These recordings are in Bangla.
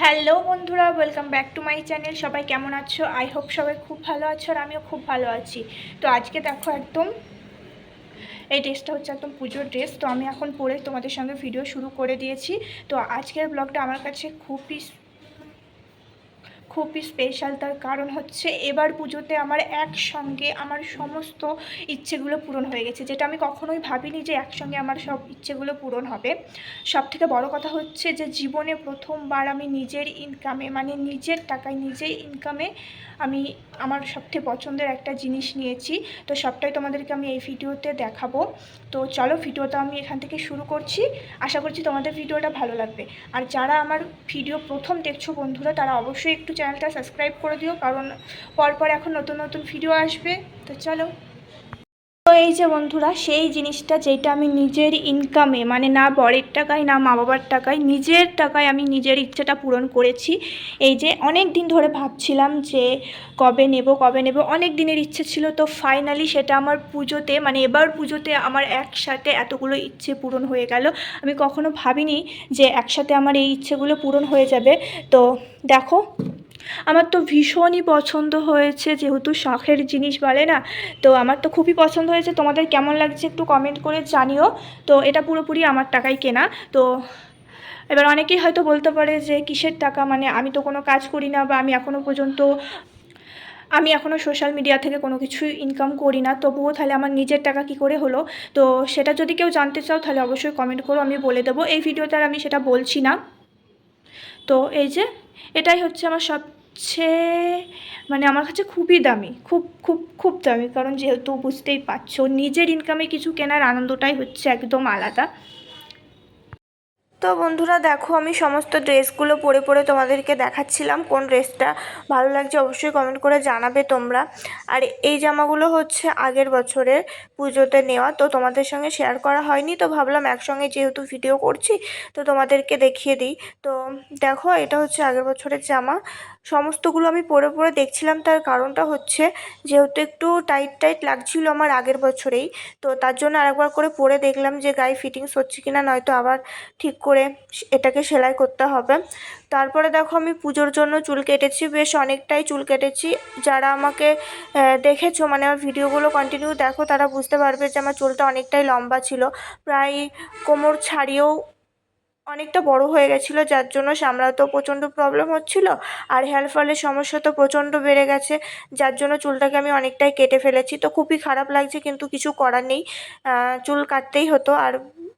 হ্যালো বন্ধুরা, welcome back to my channel. সবাই কেমন আছো? আই হোপ সবাই খুব ভালো আছো, আর আমিও খুব ভালো আছি। তো আজকে দেখো একদম এই ড্রেসটা হচ্ছে একদম পুজোর ড্রেস। তো আমি এখন পরে তোমাদের সঙ্গে ভিডিও শুরু করে দিয়েছি। তো আজকের ব্লগটা আমার কাছে খুবই স্পেশাল। তার কারণ হচ্ছে এবার পুজোতে আমার একসঙ্গে আমার সমস্ত ইচ্ছেগুলো পূরণ হয়ে গেছে, যেটা আমি কখনোই ভাবিনি যে একসঙ্গে আমার সব ইচ্ছেগুলো পূরণ হবে। সবথেকে বড় কথা হচ্ছে যে জীবনে প্রথমবার আমি নিজের ইনকামে, মানে নিজের টাকায় নিজের ইনকামে আমি আমার সবথেকে পছন্দের একটা জিনিস নিয়েছি। তো সবটাই তোমাদেরকে আমি এই ভিডিওতে দেখাবো। তো চলো, ভিডিওটা আমি এখান থেকে শুরু করছি। আশা করছি তোমাদের ভিডিওটা ভালো লাগবে। আর যারা আমার ভিডিও প্রথম দেখছো বন্ধুরা, তারা অবশ্যই একটু চ্যানেলটা সাবস্ক্রাইব করে দিও, কারণ পরপর এখন নতুন নতুন ভিডিও আসবে। তো চলো। তো এই যে বন্ধুরা, সেই জিনিসটা যেটা আমি নিজের ইনকামে, মানে না বরের টাকায় না মা বাবার টাকায়, নিজের টাকায় আমি নিজের ইচ্ছেটা পূরণ করেছি। এই যে অনেক দিন ধরে ভাবছিলাম যে কবে নেব অনেক দিনের ইচ্ছে ছিল। তো ফাইনালি সেটা আমার পুজোতে, মানে এবার পুজোতে আমার একসাথে এতগুলো ইচ্ছে পূরণ হয়ে গেল। আমি কখনো ভাবিনি যে একসাথে আমার এই ইচ্ছেগুলো পূরণ হয়ে যাবে। তো দেখো, আমার তো ভীষণই পছন্দ হয়েছে, যেহেতু শখের জিনিস বলে না, তো আমার তো খুবই পছন্দ হয়েছে। তোমাদের কেমন লাগছে একটু কমেন্ট করে জানিও। তো এটা পুরোপুরি আমার টাকায় কেনা। তো এবার অনেকেই হয়তো বলতে পারে যে কিসের টাকা, মানে আমি তো কোনো কাজ করি না, বা আমি এখনও সোশ্যাল মিডিয়া থেকে কোনো কিছুই ইনকাম করি না, তবুও তাহলে আমার নিজের টাকা কী করে হলো? তো সেটা যদি কেউ জানতে চাও তাহলে অবশ্যই কমেন্ট করো, আমি বলে দেবো। এই ভিডিওতে আর আমি সেটা বলছি না। তো এই যে এটাই হচ্ছে আমার সবচেয়ে, মানে আমার কাছে খুবই দামি, খুব খুব খুব দামি। কারণ যেহেতু বুঝতেই পারছো, নিজের ইনকামে কিছু কেনার আনন্দটাই হচ্ছে একদম আলাদা। তো বন্ধুরা দেখো, আমি সমস্ত ড্রেসগুলো পরে পরে তোমাদেরকে দেখাচ্ছিলাম। কোন ড্রেসটা ভালো লাগছে অবশ্যই কমেন্ট করে জানাবে তোমরা। আর এই জামাগুলো হচ্ছে আগের বছরের পুজোতে নেওয়া, তো তোমাদের সঙ্গে শেয়ার করা হয়নি, তো ভাবলাম একসঙ্গে যেহেতু ভিডিও করছি তো তোমাদেরকে দেখিয়ে দিই। তো দেখো, এটা হচ্ছে আগের বছরের জামা। সমস্তগুলো আমি পরে পরে দেখছিলাম, তার কারণটা হচ্ছে যেহেতু একটু টাইট টাইট লাগছিল আমার আগের বছরেই, তো তার জন্য আরেকবার করে পরে দেখলাম যে গায়ে ফিটিংস হচ্ছে কিনা, নয়তো আবার ঠিক করে এটাকে সেলাই করতে হবে। তারপরে দেখো, আমি পুজোর জন্য চুল কেটেছি, বেশ অনেকটাই চুল কেটেছি। যারা আমাকে দেখেছো, মানে আমার ভিডিওগুলো কন্টিনিউ দেখো, তারা বুঝতে পারবে যে আমার চুলটা অনেকটাই লম্বা ছিল, প্রায় কোমর ছাড়িয়েও অনেকটা বড় হয়ে গেছিলো, যার জন্য সামলাতেও প্রচণ্ড প্রবলেম হচ্ছিলো। আর হেয়ার ফলের সমস্যা তো প্রচণ্ড বেড়ে গেছে, যার জন্য চুলটাকে আমি অনেকটাই কেটে ফেলেছি। তো খুবই খারাপ লাগছে, কিন্তু কিছু করার নেই, চুল কাটতেই হতো। আর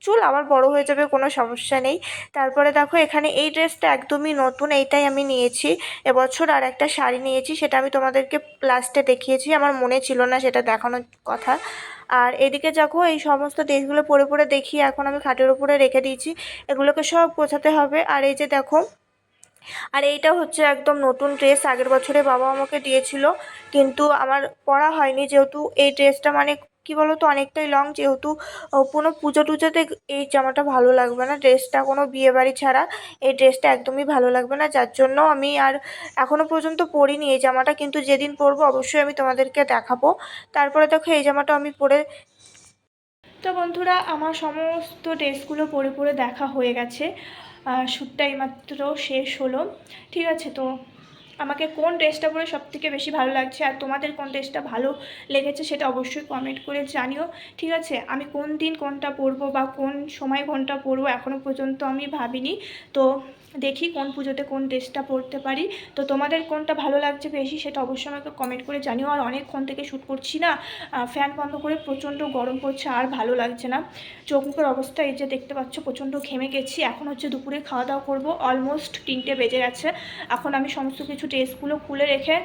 চুল আবার বড় হয়ে যাবে, কোনো সমস্যা নেই। তারপরে দেখো, এখানে এই ড্রেসটা একদমই নতুন, এইটাই আমি নিয়েছি এবছর। আর একটা শাড়ি নিয়েছি, সেটা আমি তোমাদেরকে লাস্টে দেখিয়েছি, আমার মনে ছিল না সেটা দেখানোর কথা। আর এদিকে দেখো, এই সমস্ত ড্রেসগুলো পরে পরে দেখিয়ে এখন আমি খাটের উপরে রেখে দিয়েছি, এগুলোকে সব গোছাতে হবে। আর এই যে দেখো, আর এইটা হচ্ছে একদম নতুন ড্রেস, আগের বছরে বাবা আমাকে দিয়েছিল, কিন্তু আমার পরা হয়নি, যেহেতু এই ড্রেসটা মানে কি বলতো অনেকটাই লং, যেহেতু কোনো পুজো টুজোতে এই জামাটা ভালো লাগবে না, ড্রেসটা কোনো বিয়েবাড়ি ছাড়া এই ড্রেসটা একদমই ভালো লাগবে না, যার জন্য আমি আর এখনও পর্যন্ত পরিনি এই জামাটা, কিন্তু যেদিন পরবো অবশ্যই আমি তোমাদেরকে দেখাবো। তারপরে দেখো, এই জামাটা আমি পরে। তো বন্ধুরা, আমার সমস্ত ড্রেসগুলো পরে পরে দেখা হয়ে গেছে, শ্যুটটা এইমাত্র শেষ হলো। ঠিক আছে, তো আমাকে কোন ড্রেসটা পরে সবথেকে বেশি ভালো লাগছে, আর তোমাদের কোন ড্রেসটা ভালো লেগেছে সেটা অবশ্যই কমেন্ট করে জানিও। ঠিক আছে, আমি কোন দিন কোনটা পরবো বা কোন সময় কোনটা পরবো এখনও পর্যন্ত আমি ভাবিনি। তো দেখি কোন পুজোতে কোন ড্রেসটা পরতে পারি। তো তোমাদের কোনটা ভালো লাগছে বেশি সেটা অবশ্যই আমাকে কমেন্ট করে জানিও। আর অনেকক্ষণ থেকে শ্যুট করছি না, ফ্যান বন্ধ করে, প্রচণ্ড গরম পড়ছে, আর ভালো লাগছে না। চোখ মুখের অবস্থা এই যে দেখতে পাচ্ছ, প্রচণ্ড ঘেমে গেছি। এখন হচ্ছে দুপুরে খাওয়া দাওয়া করবো, অলমোস্ট 3টে বেজে গেছে। এখন আমি সমস্ত কিছু ড্রেসগুলো খুলে রেখে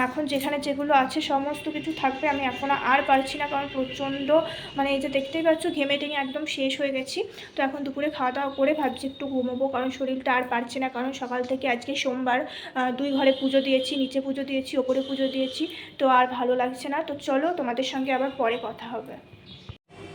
এখন যেখানে যেগুলো আছে সমস্ত কিছু থাকবে, আমি এখন আর পারছি না, কারণ প্রচণ্ড, মানে এই যে দেখতেই পাচ্ছ ঘেমে টেঙে একদম শেষ হয়ে গেছি। তো এখন দুপুরে খাওয়া দাওয়া করে ভাবছি একটু ঘুমোবো, কারণ শরীরটা আর পারছে না। কারণ সকাল থেকে, আজকে সোমবার, 2 ঘরে পুজো দিয়েছি, নিচে পুজো দিয়েছি, ওপরে পুজো দিয়েছি, তো আর ভালো লাগছে না। তো চলো, তোমাদের সঙ্গে আবার পরে কথা হবে।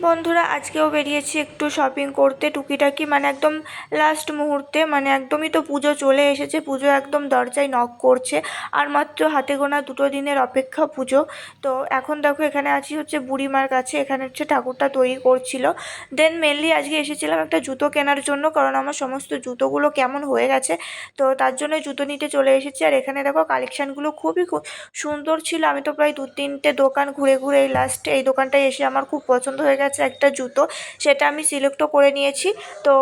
বন্ধুরা আজকেও বেরিয়েছি একটু শপিং করতে টুকিটাকি, মানে একদম লাস্ট মুহূর্তে, মানে একদমই তো পুজো চলে এসেছে, পুজো একদম দরজায় নক করছে, আর মাত্র হাতে গোনা 2 দিনের অপেক্ষা পুজো। তো এখন দেখো এখানে আছি হচ্ছে বুড়িমার কাছে, এখানে হচ্ছে ঠাকুরটা তৈরি করছিল। দেন মেনলি আজকে এসেছিলাম একটা জুতো কেনার জন্য, কারণ আমার সমস্ত জুতোগুলো কেমন হয়ে গেছে, তো তার জন্য জুতো নিতে চলে এসেছি। আর এখানে দেখো কালেকশানগুলো খুবই সুন্দর ছিল। আমি তো প্রায় 2-3টে দোকান ঘুরে ঘুরে এই লাস্টে এই দোকানটায় এসে আমার খুব পছন্দ হয়ে গেছে একটা জুতো, সেটা আমি সিলেক্টও করে নিয়েছি। তো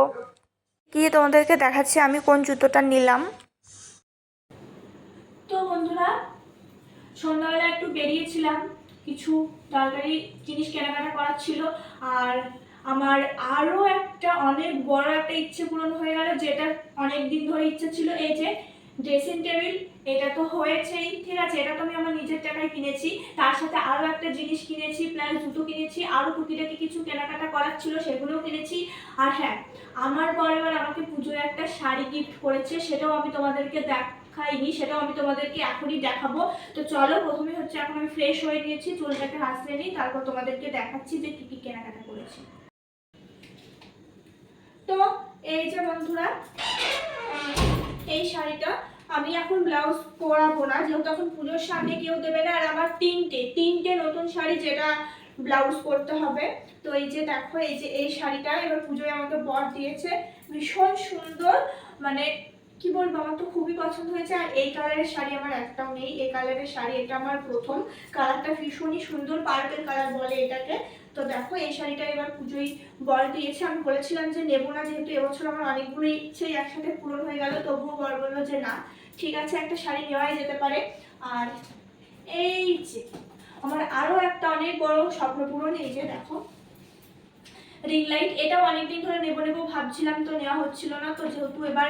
গিয়ে তোমাদেরকে দেখাচ্ছি আমি কোন জুতোটা নিলাম। তো বন্ধুরা সন্ধ্যাবেলা একটু বেরিয়েছিলাম, কিছু দরকারি জিনিস কেনাকাটা করার ছিল, আর আমার আরও একটা অনেক বড় একটা ইচ্ছে পূরণ হয়ে গেল, যেটা অনেক দিন ধরে ইচ্ছে ছিল। এই যে ড্রেসিং টেবিল, এটা তো হয়েছেই, ঠিক আছে, এটা তো আমি আমার নিজের টাকায় কিনেছি, তার সাথে আরও একটা জিনিস কিনেছি, প্লাস জুতো কিনেছি, আরও টুকিটাকি কিছু কেনাকাটা করার ছিল সেগুলোও কিনেছি। আর হ্যাঁ, আমার পরিবার আমাকে পুজোয় একটা শাড়ি গিফট করেছে, সেটাও আমি তোমাদেরকে দেখাইনি, সেটাও আমি তোমাদেরকে এখনই দেখাবো। তো চলো, প্রথমে হচ্ছে এখন আমি ফ্রেশ হয়ে নিয়েছি, চুলটাকে হাসলে নিই, তারপর তোমাদেরকে দেখাচ্ছি যে কী কী কেনাকাটা করেছি। তো এই যে বন্ধুরা, এই শাড়িটা আমি এখন ব্লাউজ পরাবো না, যেহেতু এখন পুজোর সামনে কেউ দেবে না, আর আমার তিনটে নতুন শাড়ি যেটা ব্লাউজ পরতে হবে। তো এই যে দেখো, এই যে এই শাড়িটা এবার পুজোয় আমাকে বর দিয়েছে, ভীষণ সুন্দর, মানে কি বলবো, আমার তো খুবই পছন্দ হয়েছে। আর এই কালারের শাড়ি আমার একটাও নেই, এই কালারের শাড়ি এটা আমার প্রথম। কালারটা ভীষণই সুন্দর, পার্পেল কালার বলে এটাকে। তো দেখো এই শাড়িটা এবার পুজোয় বর দিয়েছে, আমি বলেছিলাম যে নেবো না, যেহেতু এবছর আমার অনেকগুলো ইচ্ছেই একসাথে পূরণ হয়ে গেল, তবুও বর বললো যে না, ঠিক আছে, একটা শাড়ি নেওয়াই যেতে পারে। আর এই যে আমার আরও একটা অনেক বড় স্বপ্ন পূরণ, এই যে দেখো রিং লাইট, এটাও অনেকদিন ধরে নেবো নেবো ভাবছিলাম, তো নেওয়া হচ্ছিল না, তো যেহেতু এবার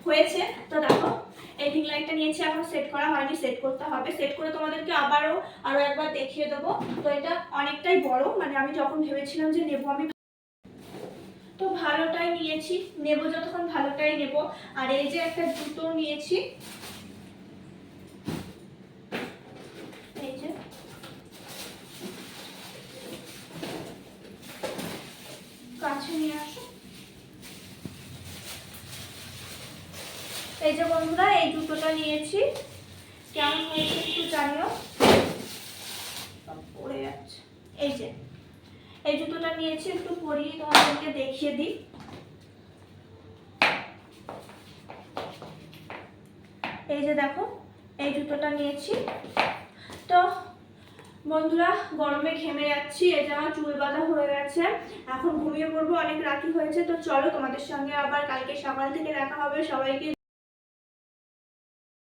হয়েছে, তো দেখো এই রিং লাইটটা নিয়েছি, এখন সেট করা হয়নি, সেট করতে হবে, সেট করে তোমাদেরকে আরও একবার দেখিয়ে দেবো। তো এটা অনেকটাই বড়, মানে আমি যখন ভেবেছিলাম যে নেবো, আমি তো ভালোটাই নিয়েছি, নেবো যতক্ষণ ভালোটাই নেব। আর এই যে একটা জুতো নিয়েছি, এই যে কাছে নিয়ে আসো, এই যে বন্ধুরা এই জুতোটা নিয়েছি, কেমন হয়েছে একটু জানিও, পড়ে যাচ্ছে। এই যে এই জুতোটা নিয়েছি, একটু পরিয়ে তোমাদেরকে দেখিয়ে দিই। এই যে দেখো এই জুতোটা নিয়েছি। তো বন্ধুরা গরমে ঘেমে যাচ্ছি, এই যে আমার চুল বাঁধা হয়ে গেছে, এখন ঘুমিয়ে পড়বো, অনেক রাতি হয়েছে। তো চলো, তোমাদের সঙ্গে আবার কালকে সকাল থেকে দেখা হবে। সবাইকে